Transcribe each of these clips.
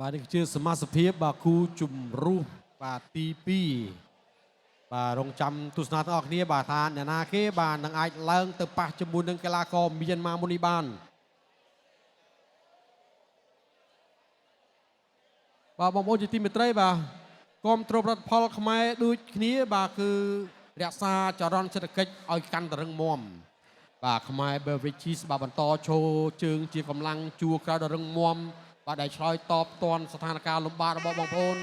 បាទនេះជាសមាជិកបាទគូជំរុះបាទទី2បាទរងចាំទស្សនាទាំងអស់គ្នាបាទថាអ្នកណាគេបាទនឹងអាចឡើងទៅប៉ះជាមួយនឹងកីឡាករមីយ៉ាន់ម៉ាមុននេះបានបាទបងប្អូនជាទីមេត្រីបាទគ្រប់គ្រងរដ្ឋផលខ្មែរដូចគ្នាបាទគឺរក្សាចរន្តសេដ្ឋកិច្ចឲ្យកាន់តែរឹងមាំបាទខ្មែរ Beverages បាទបន្តឈរជើងជាកម្លាំងជួរក្រៅដ៏រឹងមាំបាទដែលឆ្លើយតបទាន់ស្ថានភាពលំបាករបស់បងប្អូន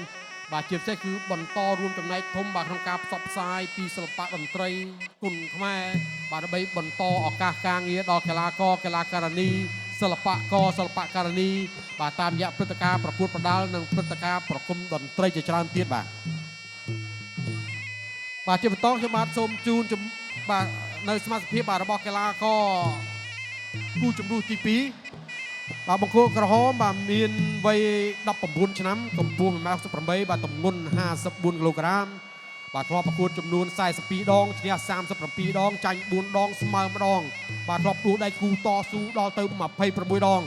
បាទជាពិសេសគឺបន្តរួមចំណែកធំបាទក្នុងការផ្សព្វផ្សាយពីសិល្បៈតន្ត្រីគុនខ្មែរបាទដើម្បីបន្តឱកាសការងារដល់កីឡាករកីឡាការិនីសិល្បករសិល្បការិនីបាទតាមរយៈព្រឹត្តិការណ៍ប្រកួតប្រដាល់និងព្រឹត្តិការណ៍ប្រគំតន្ត្រីជាច្រើនទៀតបាទជាបន្តខ្ញុំបាទសូមជូនបាទនៅសមាជិកបាទរបស់កីឡាករគូជំរុះទី2បាទបង្គោលក្រហមបាទមានវ័យ19ឆ្នាំកម្ពស់1.68បាទទម្ងន់54គីឡូក្រាមបាទធ្លាប់ប្រកួតចំនួន42ដងឈ្នះ37ដងចាញ់4ដងស្មើម្ដងបាទធ្លាប់ដួលដៃគូតស៊ូដល់ទៅ26ដង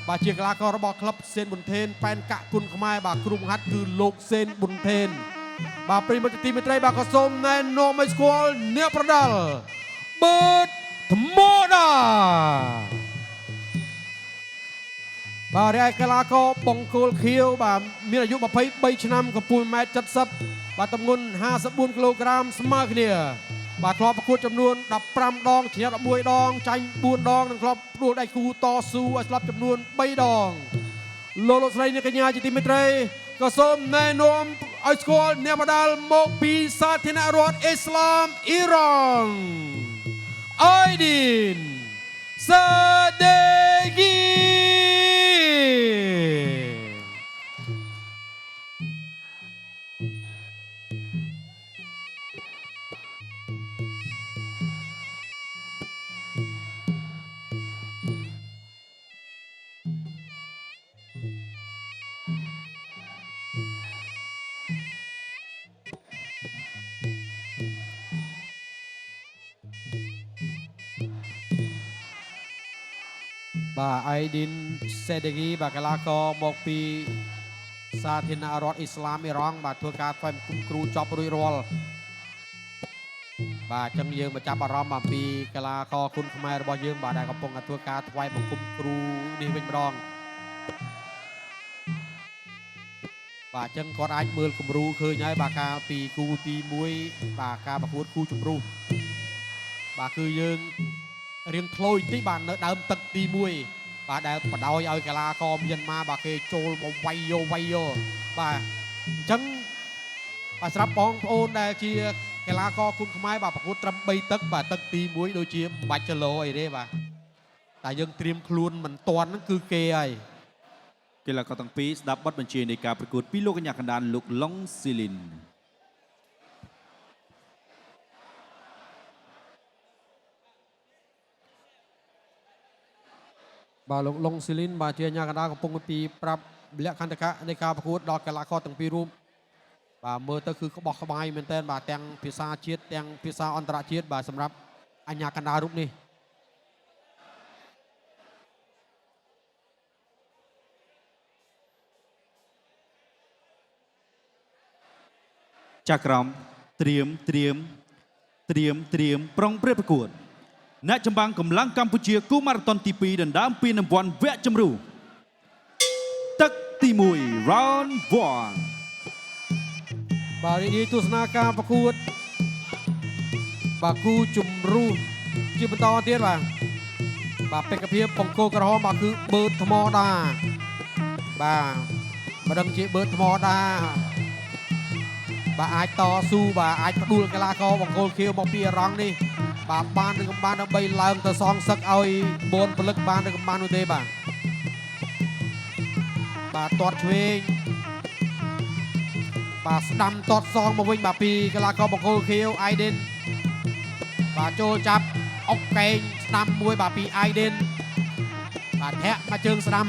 បាទជាកីឡាកររបស់ក្លឹបសេនប៊ុនថេនប៉ែនកាក់គុនខ្មែរបាទគ្រូបង្ហាត់គឺលោកសេនប៊ុនថេនបាទប្រិយមិត្តទីមេត្រីបាទក៏សូមណែនាំឲ្យស្គាល់អ្នកប្រដាល់បឺតថ្មដាបាទរាយកីឡាករបង្គោលខៀវបាទមានអាយុ23ឆ្នាំកម្ពស់ 1.70 បាទទម្ងន់54គីឡូក្រាមស្មើគ្នាបាទធ្លាប់ប្រកួតចំនួន15ដងឈ្នះ11ដងចាញ់4ដងនិងធ្លាប់ដួលដៃគូតស៊ូឲ្យស្លាប់ចំនួន3ដងលោកស្រីអ្នកកញ្ញាជាទីមេត្រីក៏សូមណែនាំឲ្យស្គាល់អ្នកបដាល់មកពីសាធារណរដ្ឋអ៊ីស្លាមអ៊ីរ៉ង់អ៊ៃឌីនសាដេហ្គីបាទអៃឌីនសេដេហ្គីបាទកីឡាករមកពីសាធារណរដ្ឋអ៊ីស្លាមអ៊ីរ៉ង់បាទធ្វើការថ្វាយបង្គំគ្រូចប់រួចរាល់បាទអញ្ចឹងយើងមកចាប់អារម្មណ៍អំពីកីឡាករគុនខ្មែររបស់យើងបាទដែលកំពុងតែធ្វើការថ្វាយបង្គំគ្រូនេះវិញម្ដងបាទអញ្ចឹងគាត់អាចមើលគំរូឃើញហើយបាទកាលពីគូទី1បាទការប្រកួតគូជំរុះបាទគឺយើងរៀងខ្លូយតិចបាទនៅដើមទឹកទី1បាទដែលបដោយឲ្យកីឡាករមីយ៉ាន់ម៉ាបាទគេចូលមកវាយយកបាទអញ្ចឹងបាទសម្រាប់បងប្អូនដែលជាកីឡាករគុនខ្មែរបាទប្រកួតត្រឹម3ទឹកបាទទឹកទី1ដូចជាមិនបាច់ចលោអីទេបាទតែយើងត្រៀមខ្លួនមិនទាន់ហ្នឹងគឺគេហើយកីឡាករទាំងពីរស្ដាប់បទបញ្ជានៃការប្រកួតពីលោកកញ្ញាកណ្ដាលលោកឡុងស៊ីលីនបាទលោកឡុងស៊ីលីនបាទជាអាជ្ញាកណ្ដាលកំពុងពីប្រាប់លក្ខន្តិកៈនៃការប្រកួតដល់កីឡាករទាំងពីររូបបាទមើលទៅគឺក្បោះក្បាយមែនទែនបាទទាំងភាសាជាតិទាំងភាសាអន្តរជាតិបាទសម្រាប់អាជ្ញាកណ្ដាលរូបនេះចាក់ក្រមត្រៀមប្រុងព្រឹត្តប្រកួតអ្នកចម្បាំងកម្លាំងកម្ពុជាគូម៉ារ៉ាតុនទី2ដណ្ដើមពានរង្វាន់វគ្គជម្រុះទឹកទី1 round 1បាទនេះទស្សនាការប្រកួតបាទគូជំរុះជាបន្តទៀតបាទបេក្ខភាពបង្គោលក្រហមបាទគឺបឺតថ្មដាបាទមិនដឹងជាបឺតថ្មដាបាទអាចតស៊ូបាទអាចផ្ដួលកីឡាករបង្គោលខៀវមកពីអារម្មណ៍នេះបាទបានឬក៏បានដើម្បីឡើងទៅសងសឹកឲ្យបូនពលិកបានឬក៏បាននោះទេបាទទាត់ឆ្វេងបាទស្ដាំទាត់សងមកវិញបាទពីកីឡាករបង្គោលខៀវអៃឌីនបាទចូលចាប់អុកកែងស្ដាំមួយបាទពីអៃឌីនបាទធាក់មកជើងស្ដាំ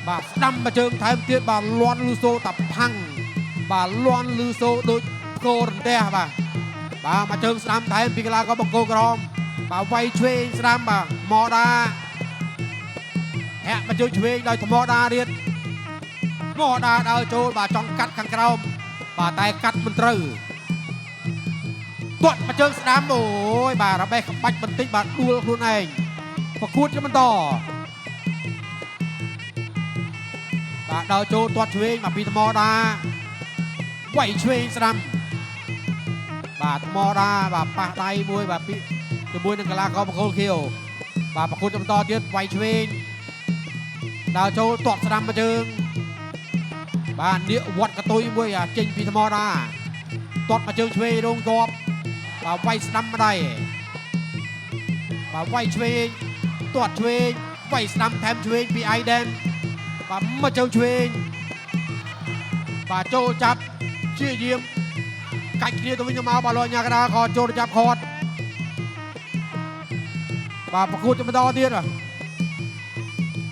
បាទស្ដាំមកជើងថែមទៀតបាទលាន់លឺសូតាផាំងបាទលាន់លឺសូដូចគោរន្ទះបាទមកជើងស្ដាំថែមពីកីឡាករបង្គោលក្រហមបាទវាយឆ្វេងស្ដាំបាទម៉ូដា ហាក់មកជួយឆ្វេងដោយថ្មដារៀត ងោដាដើរចូលបាទចង់កាត់ខាងក្រោមបាទតែកាត់មិនត្រូវទាត់មកជើងស្ដាំអូយបាទរបេះក្បាច់បន្តិចបាទដួលខ្លួនឯងប្រកួតជាបន្តបាទដើរចូលទាត់ឆ្វេងមកពីថ្មដាវាយឆ្វេងស្ដាំបាទថ្មដាបាទប៉ះដៃមួយបាទពីជាមួយនឹងកីឡាករបង្គោលខៀវបាទប្រកួតជាបន្តទៀតវាយឆ្វេងដើរចូលទាត់ស្ដាំមកជើងបាទនាគវត្តកតុយមួយចេញពីថ្មដាទាត់មកជើងឆ្វេងរងជាប់បាទវាយស្ដាំម្ដាយបាទវាយឆ្វេងទាត់ឆ្វេងវាយស្ដាំថែមឆ្វេងពីអៃដែនបាទមកជើងឆ្វេងបាទចូលចាប់ជាយាមកាច់គ្នាទៅវិញទៅមកបាទលោកញ៉ាកដាក៏ចូលចាប់ខត់បាទប្រកួតជាបន្តទៀត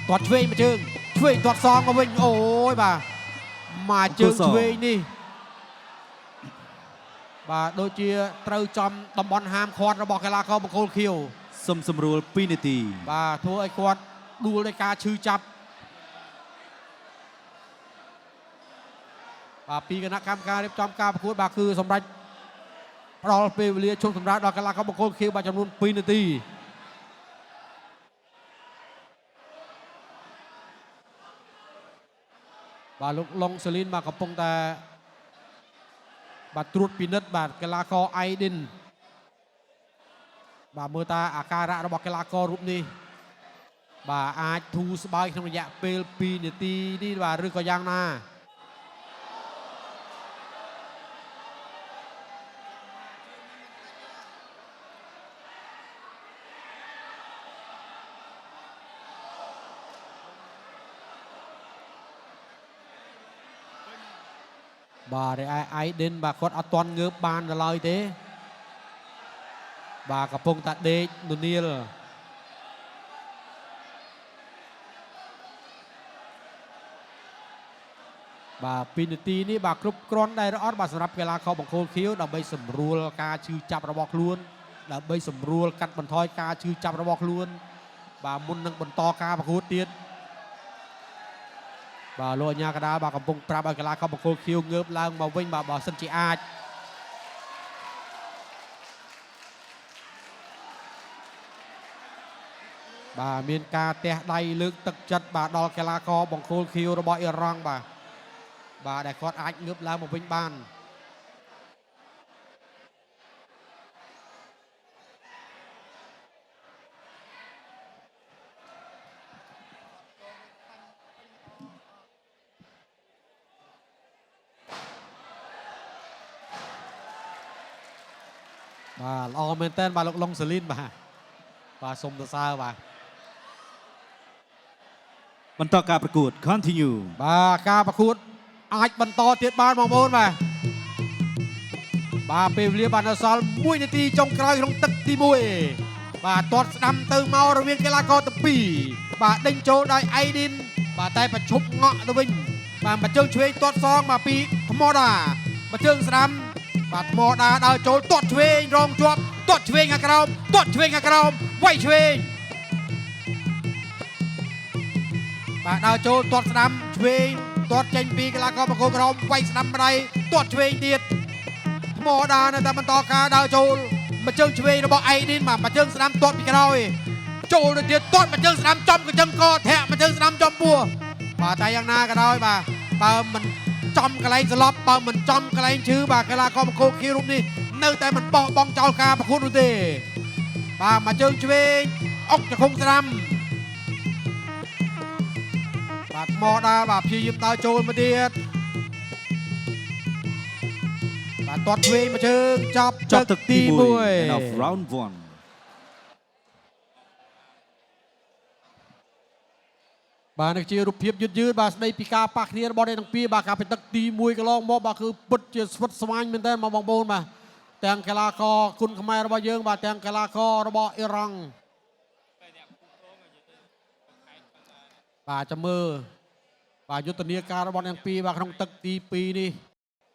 ទាត់ឆ្វេងមកជើងឆ្វេងទាត់សងមកវិញអូយបាទមកជើងឆ្វេងនេះបាទដូចជាត្រូវចំតំបន់ហាមឃាត់របស់កីឡាករបង្គោលខៀវសុំសម្រួល2នាទីបាទធ្វើឲ្យគាត់ដួលដោយការឈឺចាប់បាទពីគណៈកម្មការរៀបចំការប្រកួតបាទគឺសម្រាប់ផ្ដល់ពេលវេលាជប់សម្រាប់ដល់កីឡាករបង្គោលខៀវបាទចំនួន2នាទីបាទលោកឡុងសេលីនបាទកំពុងតែបាទត្រួតពិនិត្យបាទកីឡាករអៃឌិនបាទមើលតាអាការៈរបស់កីឡាកររូបនេះបាទអាចធូរស្បើយក្នុងរយៈពេល2នាទីនេះបាទឬក៏យ៉ាងណាបាទអៃឌិនបាទគាត់អត់ទាន់ងើបបាននៅឡើយទេបាទកំពុងតែដេកននៀលបាទ2នាទីនេះបាទគ្រប់គ្រាន់ដែរអត់បាទសម្រាប់កីឡាករបង្គោលខៀវដើម្បីសម្រួលការឈឺចាប់របស់ខ្លួនដើម្បីសម្រួលកាត់បន្ថយការឈឺចាប់របស់ខ្លួនបាទមុននឹងបន្តការប្រកួតទៀតបាទលោកអាញាកដាបាទកំពុងប្រាប់ឲ្យកីឡាករបង្គោលខៀវងើបឡើងមកវិញបាទបើសិនជាអាចបាទមានការទះដៃលើកទឹកចិត្តបាទដល់កីឡាករបង្គោលខៀវរបស់អ៊ីរ៉ង់បាទដែលគាត់អាចងើបឡើងមកវិញបានបាទល្អមែនតើបាទលោកឡុងសេលីនបាទសូមសរសើរបាទបន្តការប្រកួត continue បាទការប្រកួតអាចបន្តទៀតបានបងប្អូនបាទពេលវេលាបានដល់សល់1នាទីចុងក្រោយក្នុងទឹកទី1បាទទាត់ស្ដាំទៅមករវាងកីឡាករទាំងពីរបាទដេញចូលដោយអៃឌិនបាទតែប្រឈប់ងក់ទៅវិញបាទមកជើងឆ្វេងទាត់សងមកពីថ្មដាមកជើងស្ដាំបាទថ្មដាដើរចូលទាត់ឆ្វេងរងជាប់ទាត់ឆ្វេងខាងក្រោមទាត់ឆ្វេងខាងក្រោមវាយឆ្វេងបាទដើរចូលទាត់ស្ដាំឆ្វេងទាត់ចេញពីកីឡាករបង្គោលក្រោមវាយស្ដាំម្ដាយទាត់ឆ្វេងទៀតថ្មដានៅតែបន្តការដើរចូលមកជើងឆ្វេងរបស់អៃឌិនបាទមកជើងស្ដាំទាត់ពីក្រោយចូលទៅទៀតទាត់មកជើងស្ដាំចំកញ្ចឹងកធាក់មកជើងស្ដាំចំពោះបាទតែយ៉ាងណាក៏ដោយបាទបើមិនចំកន្លែងស្លាប់បើមិនចំកន្លែងឈឺបាទកីឡាករបង្គោលខៀវរូបនេះនៅតែមិនបោះបង់ចោលការប្រកួតនោះទេបាទមកជើងឆ្វេងអុកចង្គង់ស្ដាំបាទថ្មដាបាទព្យាយាមដើរចូលមកទៀតបាទទាត់ឆ្វេងមកជើងចប់ទឹកទី1 of round 1បាទនេះជារូបភាពយឺតបាទស្ដីពីការប៉ះគ្នារបស់អ្នកទាំងពីរបាទការពីទឹកទី1កន្លងមកបាទគឺពិតជាស្វិតស្វាញមែនទែនបងប្អូនបាទទាំងកីឡាករគុណខ្មែររបស់យើងបាទទាំងកីឡាកររបស់អ៊ីរ៉ង់បាទចាំមើលបាទយុទ្ធនាការរបស់អ្នកទាំងពីរបាទក្នុងទឹកទី2នេះ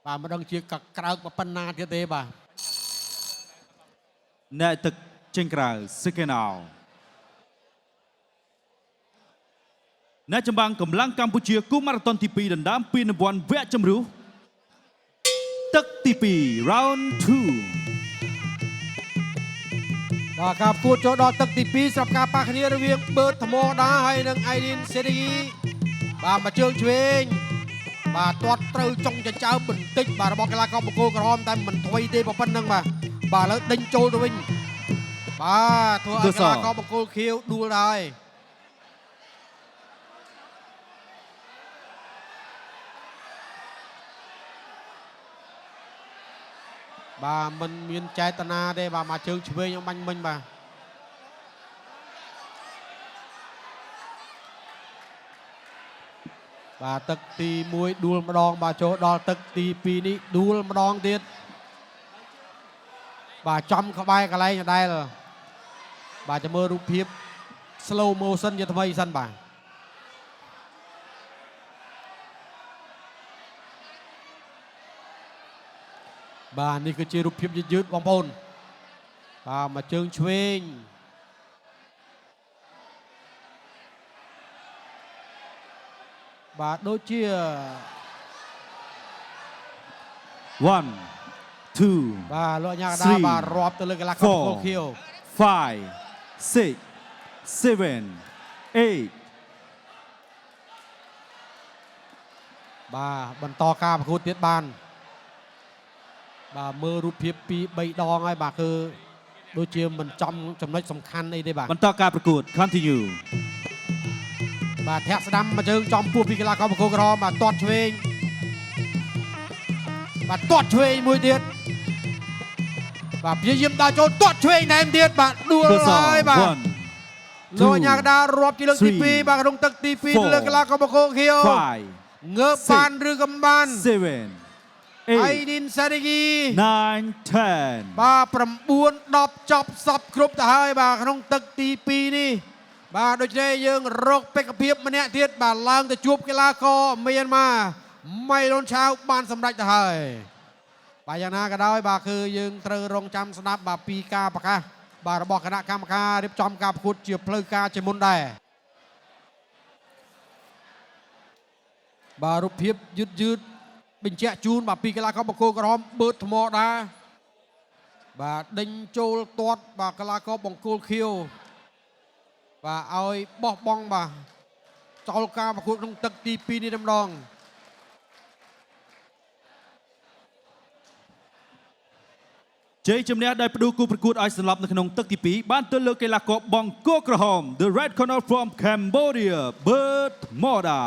បាទមិនដឹងជាកក្រើកប៉ុណ្ណាទៀតទេបាទអ្នកទឹកចេញក្រៅ second out អ្នកចម្បាំងកម្លាំងកម្ពុជាគូម៉ារ៉ាតុនទី2ដណ្ដើមពានរង្វាន់វគ្គជម្រុះទឹកទី2 round 2 បាទការប្រកួតចូលដល់ទឹកទី2សម្រាប់ការប៉ះគ្នារវាងបឺតធម្មតាហើយនិងអៃឌីនសេរីបាទមកជើងឆ្វេងបាទទាត់ត្រូវចុងចិញ្ចើមបន្តិចបាទរបស់កីឡាករបង្គោលក្រហមតែមិនថ្មីទេប៉ុណ្ណឹងបាទបាទឥឡូវដេញចូលទៅវិញបាទធ្វើឲ្យកីឡាករបង្គោលខៀវដួលហើយបាទមិនមានចេតនាទេបាទមកជើងឆ្វេងបាញ់មិញបាទបាទទឹកទី1ដួលម្ដងបាទចូលដល់ទឹកទី2នេះដួលម្ដងទៀតបាទចំក្បែរកន្លែងដដែលបាទចាំមើលរូបភាព slow motion ជាថ្មីសិនបាទបាទនេះគឺជារូបភាពយឺតៗបងប្អូនបាទមកជើងឆ្វេងបាទដូចជា 1 2 បាទលោកអាញាកដាបាទរាប់ទៅលើកីឡាករបង្គោលខៀវ 5 6 7 8 បាទបន្តការប្រកួតទៀតបានបាទមើលរូបភាព2 3ដងហើយបាទគឺដូចជាមិនចំចំណុចសំខាន់អីទេបាទបន្តការប្រកួត continue បាទធាក់ស្ដាំមកជើងចំពោះពីកីឡាករបង្គោលក្រហមបាទទាត់ឆ្វេងបាទទាត់ឆ្វេងមួយទៀតបាទព្យាយាមដើរចូលទាត់ឆ្វេងថែមទៀតបាទដួលហើយបាទលោកអាញាកដារាប់ជាលើកទី2បាទក្នុងទឹកទី2លើកីឡាករបង្គោលខៀវងើបបានឬក៏មិនបាន7 អៃឌីនសារីគី9 10បាទ9 10ចប់សពគ្រប់ទៅហើយបាទក្នុងទឹកទី2នេះបាទដូច្នេះយើងរកបេក្ខភាពម្នាក់ទៀតបាទឡើងទៅជួបកីឡាករមីយ៉ាន់ម៉ាម៉ៃឡុនឆាវបានសម្រេចទៅហើយបាទយ៉ាងណាក៏ដោយបាទគឺយើងត្រូវរងចាំស្ដាប់បាទពីការប្រកាសបាទរបស់គណៈកម្មការរៀបចំការប្រកួតជាផ្លូវការជាមុនដែរបាទរូបភាពយឺតបញ្ជាក់ជូនបាទពីកីឡាករបង្គោលក្រហមបឺតថ្មដាបាទដេញចូលទាត់បាទកីឡាករបង្គោលខៀវបាទឲ្យបោះបង់បាទចោលការប្រកួតក្នុងទឹកទី2នេះម្ដងជ័យជំនះដោយផ្ដួលគូប្រកួតឲ្យសន្លប់នៅក្នុងទឹកទី2បានទៅលើកីឡាករបង្គោលក្រហម The Red Corner from Cambodia បឺតថ្មដា